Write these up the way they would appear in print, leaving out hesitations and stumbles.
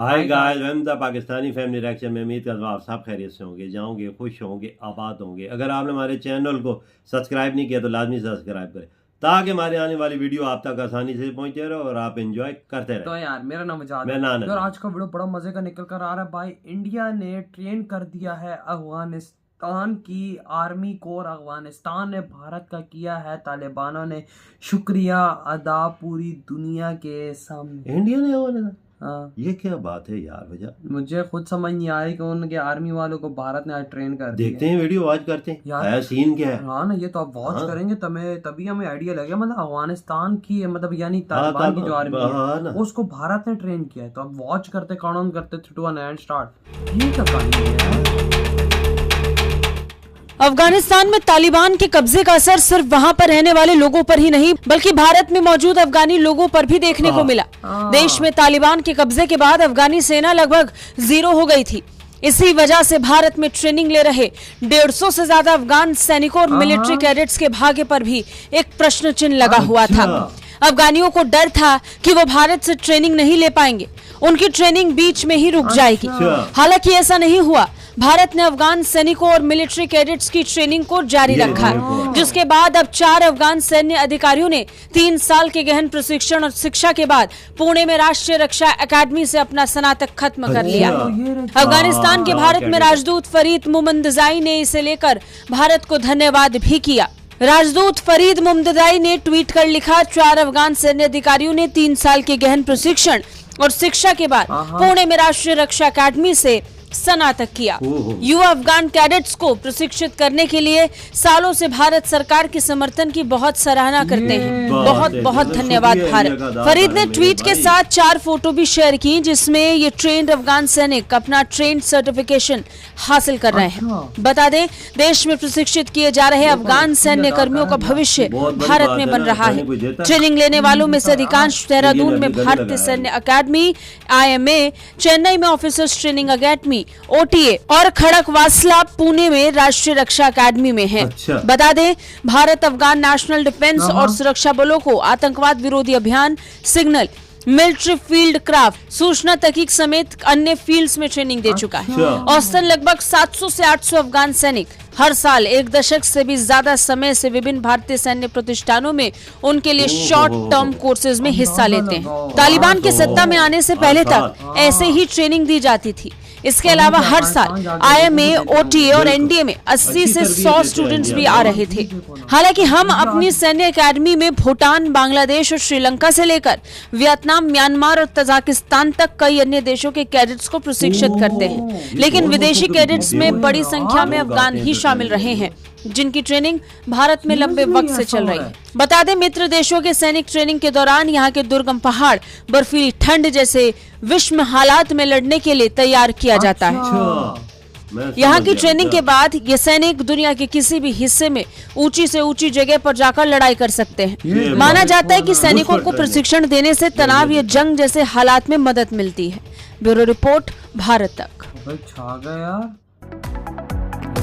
Hi guys, welcome the Pakistani family reaction में। उम्मीद करता हूँ आप सब खैरियत से होंगे, जाओगे, खुश होंगे, आबाद होंगे। अगर आपने हमारे चैनल को सब्सक्राइब नहीं किया तो लाजमी सब्सक्राइब करें ताकि हमारे आने वाली वीडियो आप तक आसानी से पहुंचे रहे और आप एंजॉय करते रहे। तो यार मेरा नाम आजाद मैं है नाना और आज का वीडियो बड़ा मजे का निकल कर आ रहा है भाई। इंडिया ने ट्रेन कर दिया है अफगानिस्तान की आर्मी को और अफगानिस्तान ने भारत का किया है तालिबानों ने शुक्रिया अदा पूरी दुनिया के सामने। इंडिया ने वो हाँ, ये क्या बात है यार भैया, मुझे खुद समझ नहीं आया कि उनके आर्मी वालों को भारत ने आज ट्रेन कर दिया। देखते हैं वीडियो वॉच करते हैं यार आया सीन क्या है। हाँ ना, ये तो आप वॉच हाँ। करेंगे तभी हमें आइडिया लगेगा। मतलब अफगानिस्तान की मतलब यानी तालिबान की जो आर्मी है उसको भारत ने ट्रेन किया है। तो अब वॉच करते काउंट करते 3 2 1 एंड स्टार्ट। ये क्या कहानी है? अफगानिस्तान में तालिबान के कब्जे का असर सिर्फ वहां पर रहने वाले लोगों पर ही नहीं बल्कि भारत में मौजूद अफगानी लोगों पर भी देखने को मिला। देश में तालिबान के कब्जे के बाद अफगानी सेना लगभग 0 हो गई थी। इसी वजह से भारत में ट्रेनिंग ले रहे 150 से ज्यादा अफगान सैनिकों और मिलिट्री कैडेट्स के भाग्य पर भी एक प्रश्न चिन्ह लगा हुआ था। अफगानियों को डर था कि वो भारत से ट्रेनिंग नहीं ले पाएंगे, उनकी ट्रेनिंग बीच में ही रुक जाएगी। हालांकि ऐसा नहीं हुआ। भारत ने अफगान सैनिकों और मिलिट्री कैडेट्स की ट्रेनिंग को जारी रखा, जिसके बाद अब 4 अफगान सैन्य अधिकारियों ने 3 साल के गहन प्रशिक्षण और शिक्षा के बाद पुणे में राष्ट्रीय रक्षा अकादमी से अपना स्नातक खत्म कर लिया। अफगानिस्तान के भारत में राजदूत फरीद मुमंदजाई ने इसे लेकर भारत को धन्यवाद भी किया। राजदूत फरीद मुमंदजाई ने ट्वीट कर लिखा, 4 अफगान सैन्य अधिकारियों ने 3 साल के गहन प्रशिक्षण और शिक्षा के बाद पुणे में राष्ट्रीय रक्षा अकादमी से स्नातक किया। युवा अफगान कैडेट्स को प्रशिक्षित करने के लिए सालों से भारत सरकार के समर्थन की बहुत सराहना करते हैं। बहुत बहुत धन्यवाद भारत। फरीद ने ट्वीट के साथ 4 फोटो भी शेयर की जिसमें ये ट्रेंड अफगान सैनिक अपना ट्रेंड सर्टिफिकेशन हासिल कर रहे हैं। बता दें, देश में प्रशिक्षित किए जा रहे अफगान सैन्य कर्मियों का भविष्य भारत में बन रहा है। ट्रेनिंग लेने वालों में से अधिकांश देहरादून में भारतीय सैन्य अकादमी IMA, चेन्नई में ऑफिसर्स ट्रेनिंग अकादमी OTA और खड़कवासला पुणे में राष्ट्रीय रक्षा अकादमी में है। बता दें, भारत अफगान नेशनल डिफेंस और सुरक्षा बलों को आतंकवाद विरोधी अभियान, सिग्नल, मिलिट्री फील्ड क्राफ्ट, सूचना तकनीक समेत अन्य फील्ड्स में ट्रेनिंग दे चुका है। औसतन लगभग 700 से 800 अफगान सैनिक हर साल 1 दशक से भी ज्यादा समय से विभिन्न भारतीय सैन्य प्रतिष्ठानों में उनके लिए शॉर्ट टर्म कोर्सेज में हिस्सा लेते हैं। तालिबान के सत्ता में आने से पहले तक ऐसे ही ट्रेनिंग दी जाती थी। इसके अलावा हर साल IMA, OTA और NDA में 80 से 100 स्टूडेंट्स भी आ रहे थे। हालांकि हम अपनी सैन्य अकादमी में भूटान, बांग्लादेश और श्रीलंका से लेकर वियतनाम, म्यांमार और तजाकिस्तान तक कई अन्य देशों के कैडेट्स को प्रशिक्षित करते हैं। लेकिन विदेशी कैडेट्स में बड़ी संख्या में अफगान ही शामिल रहे हैं जिनकी ट्रेनिंग भारत में लंबे वक्त से चल रही है। बता दें, मित्र देशों के सैनिक ट्रेनिंग के दौरान यहाँ के दुर्गम पहाड़, बर्फीली ठंड जैसे विषम हालात में लड़ने के लिए तैयार किया जाता है। यहाँ की ट्रेनिंग के बाद ये सैनिक दुनिया के किसी भी हिस्से में ऊंची से ऊंची जगह पर जाकर लड़ाई कर सकते हैं। माना जाता है कि सैनिकों को प्रशिक्षण देने से तनाव या जंग जैसे हालात में मदद मिलती है। ब्यूरो रिपोर्ट, भारत तक। छा गया यार,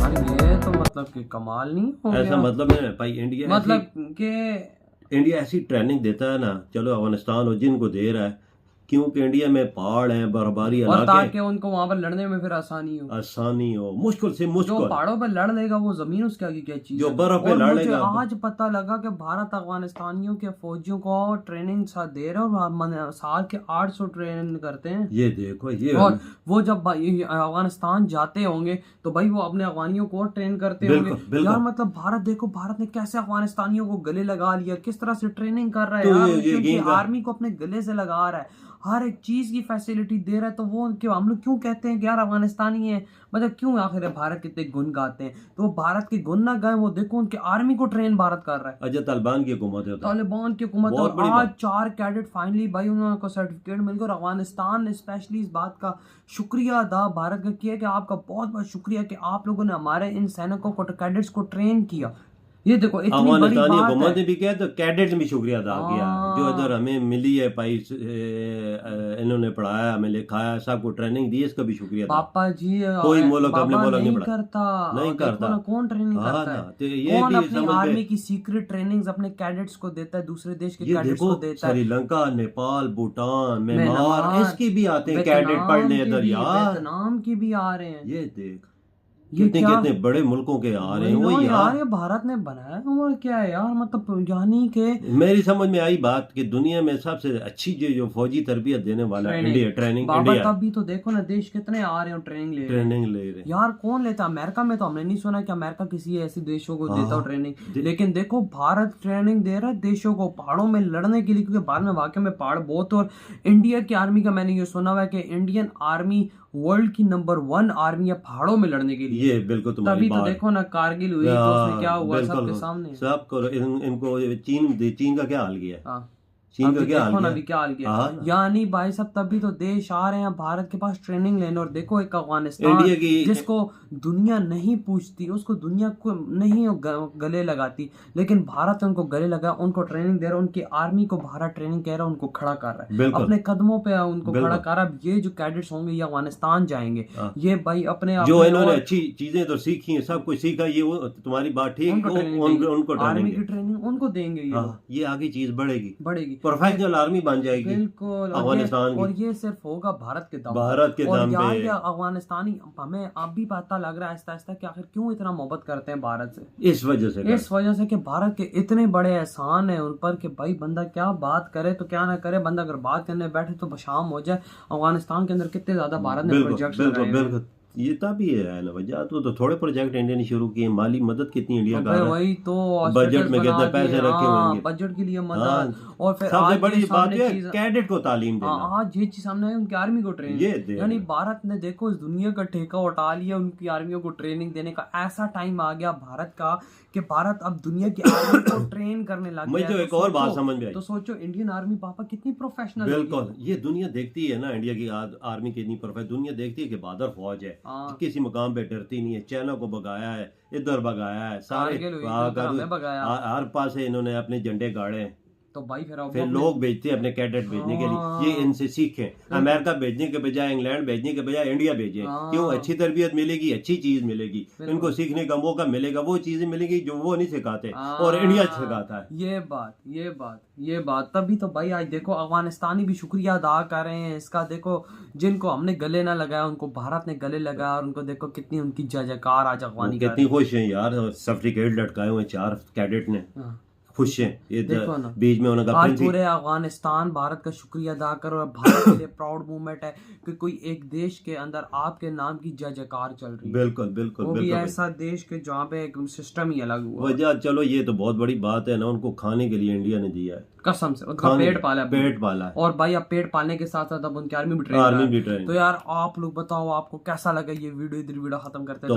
ये तो मतलब कि कमाल नहीं हो गया। ऐसा मतलब है भाई, इंडिया मतलब कि इंडिया ऐसी ट्रेनिंग देता है ना, चलो अफगानिस्तान और जिनको दे रहा है, क्योंकि इंडिया में पहाड़ हैं, बर्फबारी और ताकि उनको वहां पर लड़ने में फिर आसानी हो, मुश्किल से मुश्किल। जो पहाड़ों पर लड़ लेगा वो जमीन उसके आगे क्या चीज जो बर्फ पे लड़ लेगा। आज पता लगा कि भारत अफगानिस्तानियों के फौजियों को ट्रेनिंग दे रहे और साल के 800 ट्रेनिंग करते हैं। ये देखो, ये और वो जब अफगानिस्तान जाते होंगे तो भाई वो अपने अफगानियों को ट्रेन करते होंगे। यार मतलब भारत देखो, भारत ने कैसे अफगानिस्तानियों को गले लगा लिया, किस तरह से ट्रेनिंग कर रहा है क्योंकि आर्मी को अपने गले से लगा रहा है, हर एक चीज की फैसिलिटी दे रहा है। तो वो क्यों हम लोग क्यों कहते हैं कि यार अफगानिस्तानी है, मतलब क्यों आखिर भारत कितने गुण गाते हैं। तो वो भारत के गुण ना गाए, वो देखो उनके आर्मी को ट्रेन भारत कर रहा है। अच्छा, तालिबान की हुकूमत है, तालिबान की हुकूमत है। आज 4 कैडेट फाइनली भाई उनको सर्टिफिकेट मिल गया। अफगानिस्तान ने स्पेशली इस बात का शुक्रिया अदा भारत का किया कि आपका बहुत बहुत शुक्रिया कि आप लोगों ने हमारे इन सैनिकों को, कैडेट्स को ट्रेन किया। ये देखो इतनी बड़ी अफगानिस्तानी बात हुकूमत है। ने भी किया तो कैडेट ने भी शुक्रिया अदा किया जो इधर हमें मिली है भाई, इन्होंने पढ़ाया, हमें लिखाया, सबको ट्रेनिंग दी, इसका भी शुक्रिया अदा। पापा जी कोई मुल्क अपने बाबा मुल्क नहीं नहीं पढ़ा, करता, नहीं और देखो करता। ना कौन ट्रेनिंग हाँ करता ना, है, तो ये कौन भी अपनी समझ आर्मी ले। की सीक्रेट ट्रेनिंग्स अपने कैडेट्स को देता है, दूसरे देश के ये कैडेट्स देखो को देता है। श्रीलंका, नेपाल, भूटान, म्यांमार, म्यांमार, इसकी भी आते हैं कैडेट वियतनाम पढ़ने के इधर भी, यार। वियतनाम की भी आ रहे हैं। ये देख ये कितने क्या कितने बड़े मुल्कों के आ रहे हैं वो वही ना यार। यार, ये भारत ने बनाया हुआ क्या है यार, मतलब यानी के मेरी समझ में आई बात कि दुनिया में सबसे अच्छी जो फौजी तरबियत देने वाला इंडिया, ट्रेनिंग बाबा इंडिया, तभी तो देखो ना देश कितने आ रहे हो ट्रेनिंग ले रहे हैं। ट्रेनिंग ले रहे हैं। यार कौन लेता, अमेरिका में तो हमने नहीं सुना कि अमेरिका किसी ऐसे देशों को देता हो ट्रेनिंग, लेकिन देखो भारत ट्रेनिंग दे रहा है देशों को पहाड़ों में लड़ने के लिए, क्योंकि बाद में वाकई में पहाड़ बहुत। और इंडिया की आर्मी का मैंने ये सुना हुआ है कि इंडियन आर्मी वर्ल्ड की नंबर 1 आर्मी है पहाड़ों में लड़ने के लिए। ये बिल्कुल तुम्हारी तभी तो बात। देखो ना कारगिल हुई तो उसमें क्या हुआ सबके सामने। सब करो इनको चीन का क्या हाल किया है? हाँ, चीन का अभी क्या हाल देखो ना किया? अभी क्या हाल किया। हाँ ना। यानी भाई साहब तभी तो देश आ रहे हैं भारत के पास ट्रेनिंग लेने। और देखो एक अफगानिस्तान इंडिया की जिसको दुनिया नहीं पूछती, उसको दुनिया को नहीं गले लगाती, लेकिन भारत उनको गले लगा, उनको ट्रेनिंग दे रहा है, उनकी आर्मी को भारत ट्रेनिंग कह रहा है, उनको खड़ा कर रहा है बिल्कुल। अपने कदमों पे, उनको बिल्कुल। खड़ा कर रहा है। ये जो कैडेट्स होंगे ये अफगानिस्तान जाएंगे, ये भाई अपने जो अपने इन्होंने और अच्छी चीजें तो सीखी हैं, सब कुछ सीखा, ये तुम्हारी बात ठीक, उनको ट्रेनिंग देंगे। उनको आर्मी ट्रेनिंग की ट्रेनिंग उनको देंगे ये लोग। ये आगे चीज बढ़ेगी, बढ़ेगी, प्रोफेशनल आर्मी बन जाएगी बिल्कुल। अफगानिस्तान की। और ये सिर्फ होगा भारत के दम पर। भारत के और दम यार पे। ये अफगानिस्तानी हमें अब भी पता लग रहा है आहिस्ता आहिस्ता कि आखिर क्यों इतना मोहब्बत करते हैं भारत से। इस वजह से इस वजह से कि भारत के इतने बड़े एहसान है उन पर कि भाई बंदा क्या बात करे तो क्या ना करे, बंदा अगर बात करने बैठे तो शाम हो जाए। अफगानिस्तान के अंदर कितने ज्यादा भारत ने प्रोजेक्ट बिल्कुल बिल्कुल ये तभी है ना वजह। तो थोड़े प्रोजेक्ट इंडिया ने शुरू किए, माली मदद कितनी इंडिया का वही तो बजट में कितने पैसे रखे होंगे, बजट के लिए मदद। हाँ, और फिर सबसे आज बड़ी ये बात सामने है चीज- कैडेट को तालीम देना। आज ये चीज सामने है उनकी आर्मी को ये ट्रेनिंग, दे यानी भारत ने देखो इस दुनिया का ठेका उठा लिया उनकी आर्मियों को ट्रेनिंग देने का। ऐसा टाइम आ गया भारत का कि भारत अब दुनिया की आर्मी को ट्रेन करने लग मुझे गया तो है। एक और बात समझ में आई। तो सोचो इंडियन आर्मी पापा कितनी प्रोफेशनल बिल्कुल, ये दुनिया देखती है ना इंडिया की आर्मी कितनी परफेक्ट, दुनिया देखती है कि बहादुर फौज है, किसी मुकाम पे डरती नहीं है। चाइना को भगाया है, इधर भगाया है, सारे हर पास से इन्होंने अपने झंडे गाड़े हैं। तो भाई फिर लोग भेजते हैं अपने कैडेट भेजने के लिए, ये इनसे सीखें। अमेरिका भेजने के बजाय, इंग्लैंड भेजने के बजाय इंडिया भेजें। क्यों? अच्छी तरबियत मिलेगी, अच्छी चीज मिलेगी, इनको सीखने का मौका मिलेगा, वो चीजें मिलेगी जो वो नहीं सिखाते और इंडिया सिखाता है। ये बात तभी तो भाई आज देखो अफगानिस्तानी भी शुक्रिया अदा कर रहे हैं इसका। देखो जिनको हमने गले ना लगाया उनको भारत ने गले लगाया, और उनको देखो कितनी उनकी जय जयकार आज अफगानी कितनी खुश हैं यार, सर्टिफिकेट लटकाए हुए 4 कैडेट ने, खुश हैं। ये बीच में उन्होंने आज पूरे अफगानिस्तान भारत का शुक्रिया अदा करो। भारत के लिए प्राउड मूवमेंट है कि कोई एक देश के अंदर आपके नाम की जय जयकार चल रही है। बिल्कुल बिल्कुल वो भी ऐसा देश के जहाँ पे एक सिस्टम ही अलग हुआ। वजह चलो ये तो बहुत बड़ी बात है ना, उनको खाने के लिए इंडिया ने दिया है, कसम से उनका पेट पाला है। और भाई अब पेट पालने के साथ साथ अब उनकी आर्मी भी ट्रेन। तो यार आप लोग बताओ आपको कैसा लगा ये वीडियो। इधर वीडियो खत्म करते हैं।